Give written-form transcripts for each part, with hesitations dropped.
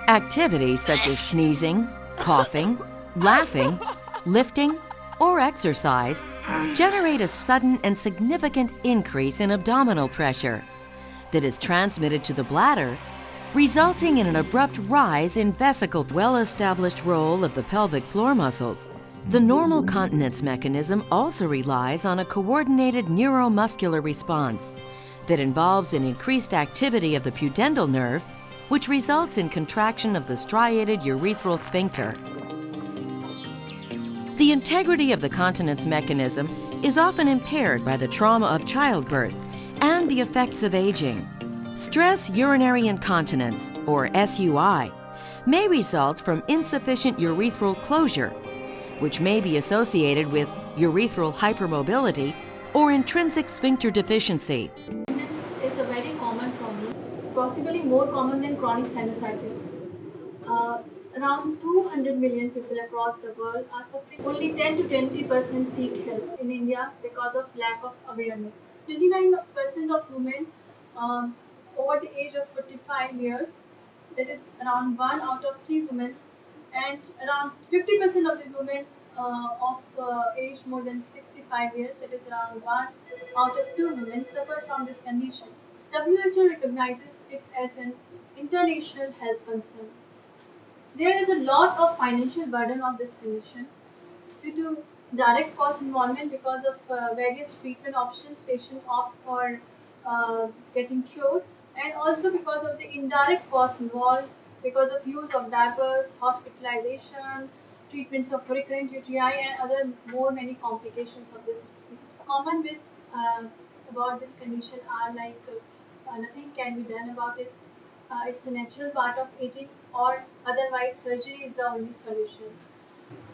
Activities such as sneezing, coughing, laughing, lifting, or exercise generate a sudden and significant increase in abdominal pressure that is transmitted to the bladder, resulting in an abrupt rise in vesicle. Well-established role of the pelvic floor muscles. The normal continence mechanism also relies on a coordinated neuromuscular response that involves an increased activity of the pudendal nerve, which results in contraction of the striated urethral sphincter. The integrity of the continence mechanism is often impaired by the trauma of childbirth and the effects of aging. Stress urinary incontinence, or SUI, may result from insufficient urethral closure, which may be associated with urethral hypermobility or intrinsic sphincter deficiency. This is a very common problem, possibly more common than chronic sinusitis. Around 200 million people across the world are suffering. Only 10 to 20% seek help in India because of lack of awareness. 29% of women over the age of 45 years, that is around 1 out of 3 women, and around 50% of the women of age more than 65 years, that is around 1 out of 2 women, suffer from this condition. WHO recognizes it as an international health concern. There is a lot of financial burden of this condition due to direct cost involvement because of various treatment options patients opt for getting cured, and also because of the indirect cost involved because of use of diapers, hospitalization, treatments of recurrent UTI, and other many complications of this disease. Common myths about this condition are like nothing can be done about it, it's a natural part of aging, or otherwise surgery is the only solution.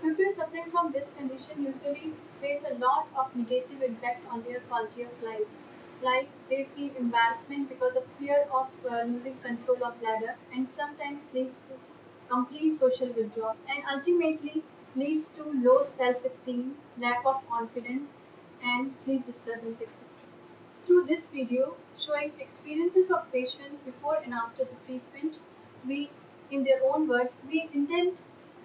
People suffering from this condition usually face a lot of negative impact on their quality of life. Like they feel embarrassment because of fear of losing control of bladder, and sometimes leads to complete social withdrawal, and ultimately leads to low self-esteem, lack of confidence, and sleep disturbance, etc. Through this video showing experiences of patients before and after the treatment, we, in their own words, we intend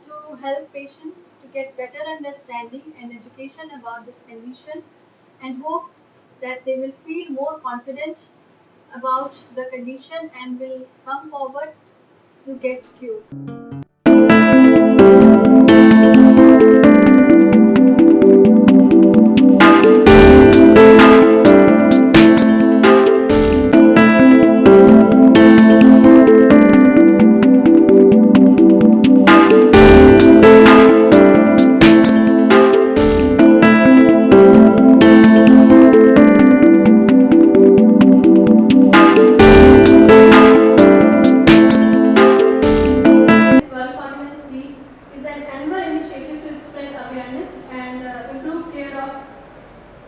to help patients to get better understanding and education about this condition, and hope that they will feel more confident about the condition and will come forward to get cured.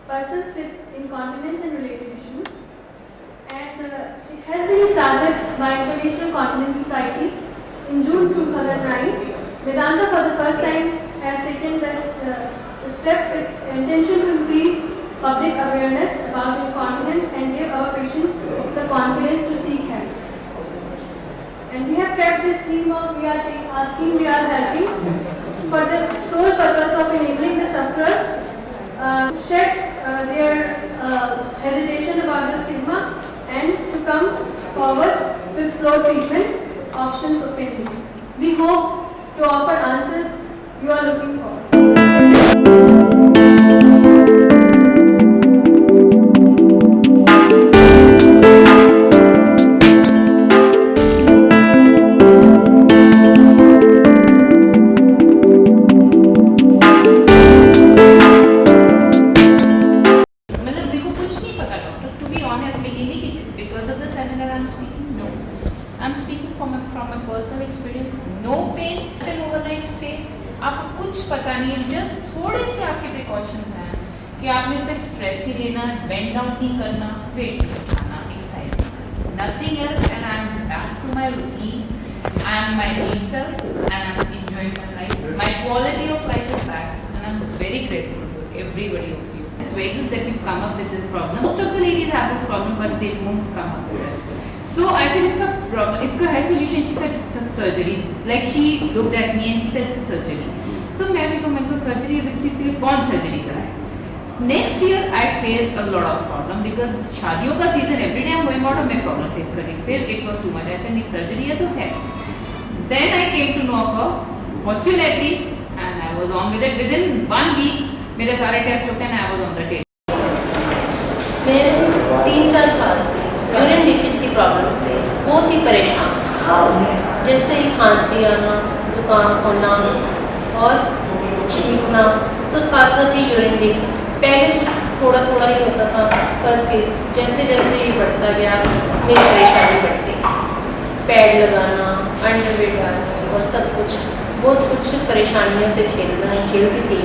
Persons with incontinence and related issues, and it has been started by International Continence Society in June 2009. Vedanta for the first time has taken this step with intention to increase public awareness about incontinence and give our patients the confidence to seek help. And we have kept this theme of we are asking, we are helping, for the sole purpose of enabling the sufferers shed their hesitation about the stigma and to come forward to explore treatment options openly. We hope to offer answers you are looking for. Because of the seminar I'm speaking? No. I'm speaking from a personal experience. No pain, an overnight stay. आपको कुछ पता नहीं है, just थोड़े से आपके precautions हैं कि आपने सिर्फ stress नहीं लेना, bend down नहीं करना, weight उठाना, exercise, nothing else, and I'm back to my routine. I'm my new self, and I'm enjoying my life. My quality of life is back, and I'm very grateful to everybody of you. It's very good that you've come up with this problem. Most of the ladies have this problem, but they won't come up with it. So I said, इसका problem, इसका है solution. She said, it's a surgery, like she looked at me and she said it's surgery. तो मैं भी मेरे को surgery, अब इस चीज़ के लिए कौन सर्जरी कराए। Next year I face a lot of problem because शादियों का season, every day I am going out और मैं प्रॉब्लम फेस कर रही। फिर इट वॉज टू मच, ऐसे नहीं सर्जरी है तो है। Then I came to know of a fortunately and I was on with it. Within 1 week मेरे सारे टेस्ट होते हैं, I was on the table. मैं 3-4 साल से यूरिन लीकेज की प्रॉब्लम से बहुत ही परेशान हूँ। जैसे ही खांसी आना, जुकाम होना और छींकना, तो साथ साथ ही यूरिन लीकेज। पहले तो थोड़ा थोड़ा ही होता था, पर फिर जैसे जैसे ये बढ़ता गया मेरी परेशानी बढ़ती। पैड लगाना, अंडरवेयर डालना और सब कुछ, बहुत कुछ परेशानियों से झेलती थी।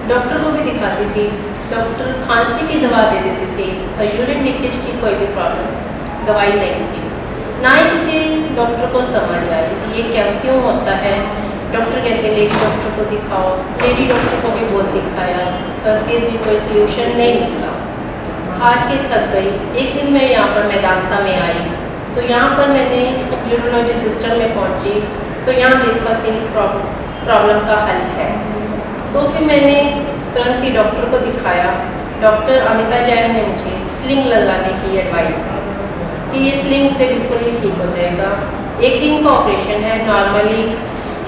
डॉक्टर को भी दिखाती थी, डॉक्टर खांसी की दवा दे देते थे और यूरिन लीकेज की कोई भी प्रॉब्लम दवाई नहीं थी। ना ही किसी डॉक्टर को समझ आए कि ये क्या क्यों होता है। डॉक्टर कहते हैं लेडी डॉक्टर को दिखाओ, लेडी डॉक्टर को भी बहुत दिखाया पर फिर भी कोई सोल्यूशन नहीं निकला। हार के थक गई। एक दिन मैं यहाँ पर मैदानता में आई तो यहाँ पर मैंने यूरोलॉजी सिस्टम में पहुँची तो यहाँ देखा कि इस प्रॉब्लम का हल है। तो फिर मैंने तुरंत ही डॉक्टर को दिखाया। डॉक्टर अमिता जैन ने मुझे स्लिंग लगाने की एडवाइस दी कि ये स्लिंग से बिल्कुल ही ठीक हो जाएगा। 1 दिन का ऑपरेशन है, नॉर्मली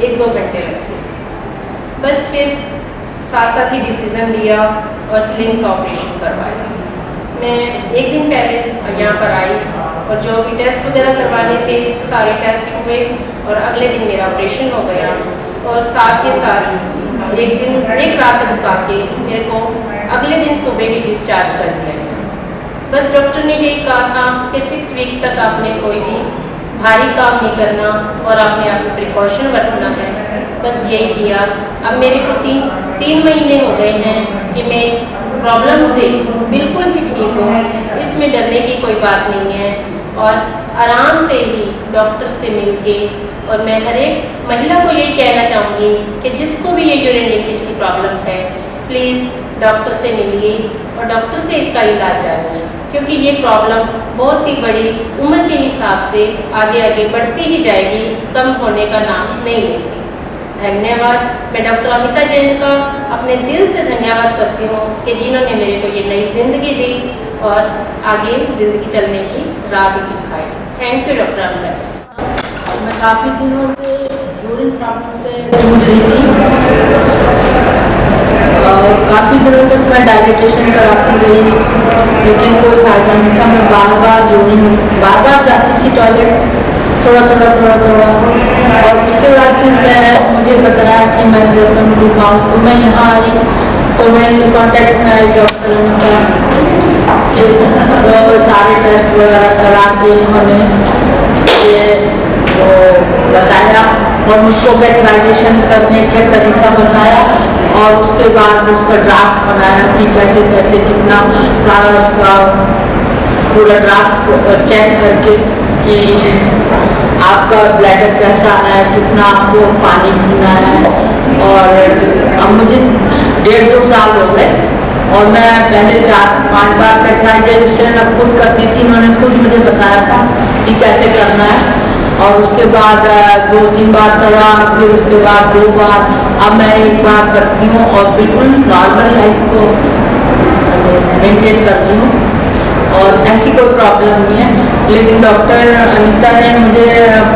1-2 घंटे लगते हैं। बस फिर साथ साथ ही डिसीज़न लिया और स्लिंग का ऑपरेशन करवाया। मैं 1 दिन पहले यहाँ पर आई और जो भी टेस्ट वगैरह करवाने थे सारे टेस्ट हुए और अगले दिन मेरा ऑपरेशन हो गया। और साथ ही साथ एक रात रुका के मेरे को अगले दिन सुबह ही डिस्चार्ज कर दिया गया। बस डॉक्टर ने यही कहा था कि 6 वीक तक आपने कोई भी भारी काम नहीं करना और आपने आप में प्रिकॉशन बरतना है। बस यही किया। अब मेरे को 3 महीने हो गए हैं कि मैं इस प्रॉब्लम से बिल्कुल ही ठीक हूँ। इसमें डरने की कोई बात नहीं है और आराम से ही डॉक्टर से मिलके। और मैं हर एक महिला को यही कहना चाहूँगी कि जिसको भी ये यूरिन लीकेज की प्रॉब्लम है, प्लीज़ डॉक्टर से मिलिए और डॉक्टर से इसका इलाज जानिए, क्योंकि ये प्रॉब्लम बहुत ही बड़ी उम्र के हिसाब से आगे आगे बढ़ती ही जाएगी, कम होने का नाम नहीं लेती। धन्यवाद। मैं डॉक्टर अमिता जैन का अपने दिल से धन्यवाद करती हूँ कि जिन्होंने मेरे को ये नई ज़िंदगी दी और आगे ज़िंदगी चलने की राह भी दिखाई। Thank you doctor Amita Jain. मैं काफ़ी दिनों से यूरिन प्रॉब्लम से जूझ रही थी और काफ़ी दिनों तक मैं डाइलेटेशन कराती रही लेकिन कोई फ़ायदा नहीं था। मैं बार बार जाती थी टॉयलेट, थोड़ा और उसके बाद फिर मुझे बताया कि मैं जब तुम दिखाऊँ तो मैं यहाँ आई तो मैं इनके कॉन्टेक्ट में आई डॉक्टर के। तो सारे टेस्ट वगैरह करा के इन्होंने ये वो बताया और मुझको गैस्ट्राइजेशन करने का तरीका बताया और उसके बाद उसका ड्राफ्ट बनाया कि कैसे कैसे कितना सारा उसका पूरा ड्राफ्ट चेक करके कि आपका ब्लैडर कैसा है, कितना आपको पानी पीना है। और अब मुझे 1.5-2 साल हो गए और मैं पहले 4-5 बार गैस्ट्राइजेशन खुद करती थी। उन्होंने खुद मुझे बताया था कि कैसे करना है और उसके बाद 2-3 बार करा, फिर उसके बाद 2 बार, अब मैं 1 बार करती हूँ और बिल्कुल नॉर्मल लाइफ को मेंटेन करती हूँ और ऐसी कोई प्रॉब्लम नहीं है। लेकिन डॉक्टर अनीता ने मुझे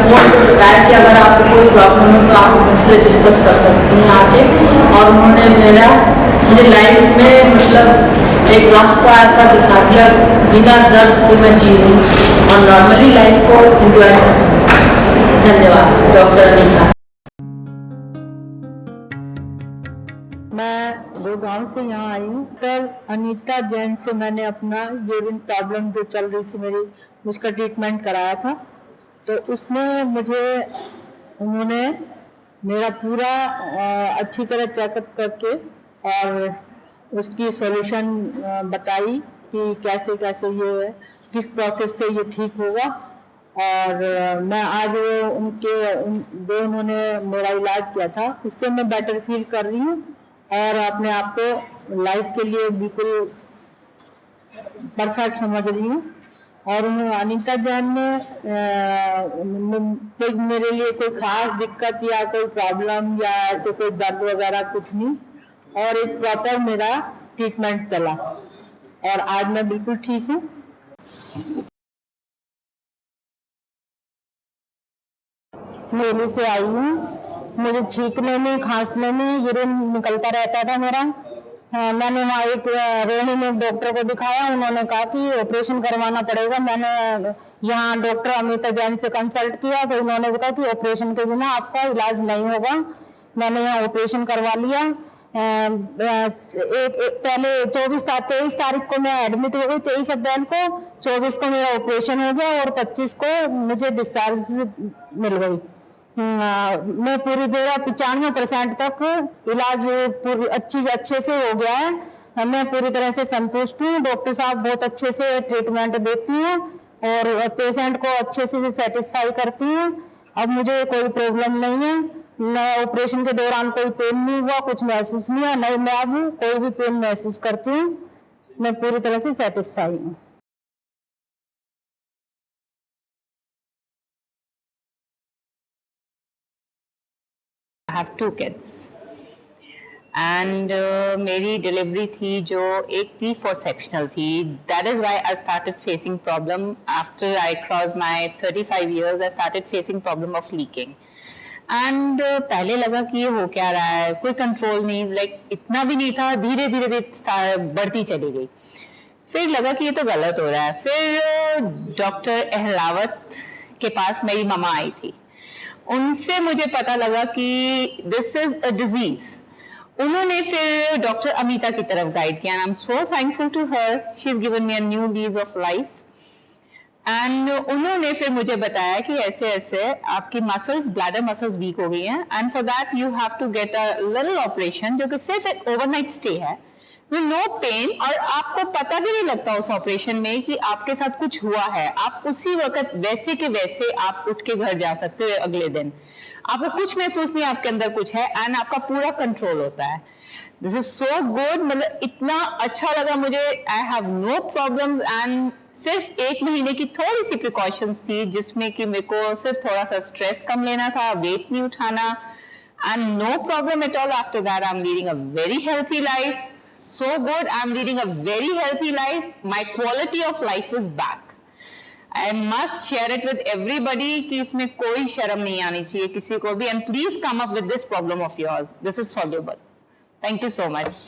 फ़ोन पर बताया कि अगर आपको कोई प्रॉब्लम हो तो आप मुझसे डिस्कस कर सकती हैं आके। और उन्होंने मुझे लाइफ में मतलब एक रास्ता ऐसा दिखा दिया बिना दर्द के मैं जी रही हूँ और नॉर्मली लाइफ को एंजॉय कर। धन्यवाद डॉक्टर अनीता। मैं गुड़गांव से यहाँ आई हूँ। डॉक्टर अनीता जैन से मैंने अपना यूरिन प्रॉब्लम जो चल रही थी मेरी, उसका ट्रीटमेंट कराया था। तो उसमें उन्होंने मेरा पूरा अच्छी तरह चेकअप करके और उसकी सॉल्यूशन बताई कि कैसे कैसे ये किस प्रोसेस से ये ठीक होगा। और मैं आज जो उन्होंने मेरा इलाज किया था उससे मैं बेटर फील कर रही हूँ और अपने आप को लाइफ के लिए बिल्कुल परफेक्ट समझ रही हूँ। और अनीता जैन ने कोई मेरे लिए कोई खास दिक्कत या कोई प्रॉब्लम या ऐसे कोई दर्द वगैरह कुछ नहीं, और एक प्रॉपर मेरा ट्रीटमेंट चला और आज मैं बिल्कुल ठीक हूँ। दिल्ली से आई हूँ। मुझे छींकने में, खांसने में, यूरिन निकलता रहता था मेरा। मैंने वहाँ एक रोहिणी में डॉक्टर को दिखाया, उन्होंने कहा कि ऑपरेशन करवाना पड़ेगा। मैंने यहाँ डॉक्टर अमिता जैन से कंसल्ट किया तो उन्होंने कहा कि ऑपरेशन के बिना आपका इलाज नहीं होगा। मैंने यहाँ ऑपरेशन करवा लिया। पहले 23 तारीख को मैं एडमिट हो गई, 23 अप्रैल को, 24 को मेरा ऑपरेशन हो गया और 25 को मुझे डिस्चार्ज मिल गई। मैं पूरी मेरा 95% तक इलाज पूरी अच्छे से हो गया है। मैं पूरी तरह से संतुष्ट हूँ। डॉक्टर साहब बहुत अच्छे से ट्रीटमेंट देती हैं और पेशेंट को अच्छे से सेटिस्फाई करती हैं। अब मुझे कोई प्रॉब्लम नहीं है। मैं ऑपरेशन के दौरान कोई पेन नहीं हुआ, कुछ महसूस नहीं हुआ, नहीं मैं अब कोई भी पेन महसूस करती हूँ। मैं पूरी तरह से सेटिस्फाई हूँ। I have 2 kids and मेरी डिलीवरी थी जो एक थी फॉरसेप्शनल थी. That is why I started facing problem after I crossed my 35 years. I started facing problem of leaking. And पहले लगा कि ये हो क्या रहा है, कोई कंट्रोल नहीं, लाइक इतना भी नहीं था, धीरे धीरे बढ़ती चली गई. फिर लगा कि ये तो गलत हो रहा है. फिर डॉक्टर अहलावत के पास मेरी ममा आई थी. उनसे मुझे पता लगा कि दिस इज अ डिजीज. उन्होंने फिर डॉक्टर अमिता की तरफ गाइड किया. I am so thankful to her. She is given me a new lease of life. And उन्होंने फिर मुझे बताया कि ऐसे ऐसे आपकी मसल्स, ब्लैडर मसल्स वीक हो गई हैं and for that you have to get a little operation जो कि सिर्फ एक ओवरनाइट स्टे है, नो पेन, और आपको पता भी नहीं लगता उस ऑपरेशन में कि आपके साथ कुछ हुआ है. आप उसी वक्त वैसे के वैसे आप उठ के घर जा सकते हो अगले दिन. आपको कुछ महसूस नहीं, आपके अंदर कुछ है एंड आपका पूरा कंट्रोल होता है. This is so good. मतलब इतना अच्छा लगा मुझे. I have no problems and सिर्फ 1 महीने की थोड़ी सी प्रिकॉशंस थी जिसमें कि मेरे को सिर्फ थोड़ा सा स्ट्रेस कम लेना था, वेट नहीं उठाना, and no problem at all. After that I am leading a very healthy life. So good. I'm leading a very healthy life. My quality of life is back. I must share it with everybody कि इसमें कोई शर्म नहीं आनी चाहिए किसी को भी. And please come up with this problem of yours. This is soluble. Thank you so much.